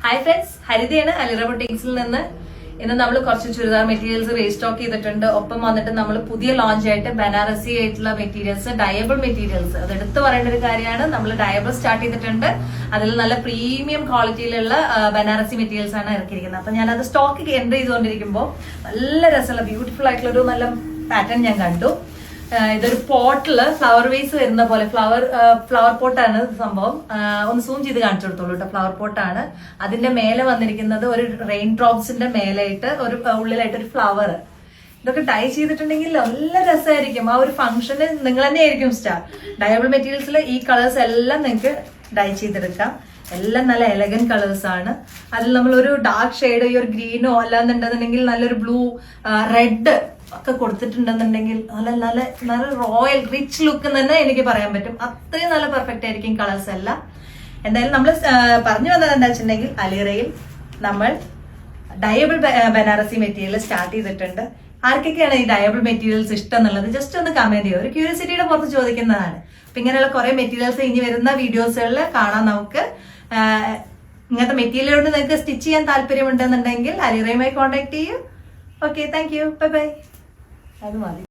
Hi friends, ഹരിതയാണ് അലിറ ബൊട്ടിക്സിൽ നിന്ന്. ഇന്ന് നമ്മൾ കുറച്ച് ചുരിദാർ മെറ്റീരിയൽസ് റീസ്റ്റോക്ക് ചെയ്തിട്ടുണ്ട്. ഒപ്പം വന്നിട്ട് നമ്മൾ പുതിയ ലോഞ്ച് ആയിട്ട് ബനാറസി ആയിട്ടുള്ള മെറ്റീരിയൽസ്, ഡയബിൾ മെറ്റീരിയൽസ്, അത് എടുത്തു പറയേണ്ട ഒരു കാര്യമാണ്. നമ്മൾ ഡയബിൾ സ്റ്റാർട്ട് ചെയ്തിട്ടുണ്ട്. അതിൽ നല്ല പ്രീമിയം ക്വാളിറ്റിയിലുള്ള ബനാറസി മെറ്റീരിയൽസ് ആണ് ഇറക്കിയിരിക്കുന്നത്. അപ്പൊ ഞാൻ അത് സ്റ്റോക്ക് എൻട്രി ചെയ്തുകൊണ്ടിരിക്കുമ്പോൾ നല്ല രസമുള്ള ബ്യൂട്ടിഫുൾ ആയിട്ടുള്ള ഒരു നല്ല പാറ്റേൺ ഞാൻ കണ്ടു. ഇതൊരു പോട്ടില് ഫ്ലവർ വേസ് വരുന്ന പോലെ ഫ്ലവർ പോട്ടാണ് സംഭവം. ഒന്ന് സൂം ചെയ്ത് കാണിച്ചു കൊടുത്തോളൂ കേട്ടോ. ഫ്ലവർ പോട്ടാണ്. അതിന്റെ മേലെ വന്നിരിക്കുന്നത് ഒരു റെയിൻ ഡ്രോപ്സിന്റെ മേലായിട്ട് ഒരു ഉള്ളിലായിട്ട് ഒരു ഫ്ലവർ. ഇതൊക്കെ ഡൈ ചെയ്തിട്ടുണ്ടെങ്കിൽ നല്ല രസമായിരിക്കും. ആ ഒരു ഫംഗ്ഷന് നിങ്ങൾ തന്നെ ആയിരിക്കും സ്റ്റാർ. ഡയബിൾ മെറ്റീരിയൽസിൽ ഈ കളേഴ്സ് എല്ലാം നിങ്ങൾക്ക് ഡൈ ചെയ്തെടുക്കാം. എല്ലാം നല്ല എലഗന്റ് കളേഴ്സ് ആണ്. അതിൽ നമ്മൾ ഒരു ഡാർക്ക് ഷെയ്ഡ്, ഈ ഒരു ഗ്രീനോ അല്ലാന്നുണ്ടെന്നുണ്ടെങ്കിൽ നല്ലൊരു ബ്ലൂ, റെഡ് ഒക്കെ കൊടുത്തിട്ടുണ്ടെന്നുണ്ടെങ്കിൽ നല്ല നല്ല നല്ല റോയൽ റിച്ച് ലുക്ക് തന്നെ എനിക്ക് പറയാൻ പറ്റും. അത്രയും നല്ല പെർഫെക്റ്റ് ആയിരിക്കും കളേഴ്സ് എല്ലാം. എന്തായാലും നമ്മൾ പറഞ്ഞു വന്നത് എന്താ വെച്ചിട്ടുണ്ടെങ്കിൽ അലിറയിൽ നമ്മൾ ഡയബിൾ ബനാറസി മെറ്റീരിയൽ സ്റ്റാർട്ട് ചെയ്തിട്ടുണ്ട്. ആർക്കൊക്കെയാണ് ഈ ഡയബിൾ മെറ്റീരിയൽസ് ഇഷ്ടം എന്നുള്ളത് ജസ്റ്റ് ഒന്ന് കമന്റ് ചെയ്യുക. ഒരു ക്യൂരിയോസിറ്റിയുടെ പുറത്ത് ചോദിക്കുന്നതാണ്. അപ്പൊ ഇങ്ങനെയുള്ള കുറെ മെറ്റീരിയൽസ് ഇനി വരുന്ന വീഡിയോസുകളിൽ കാണാം നമുക്ക്. ഇങ്ങനത്തെ മെറ്റീരിയലോട് നിങ്ങൾക്ക് സ്റ്റിച്ച് ചെയ്യാൻ താല്പര്യമുണ്ടെന്നുണ്ടെങ്കിൽ അലിറയുമായി കോൺടാക്ട് ചെയ്യൂ. Okay, thank you, bye bye. അത് മതി.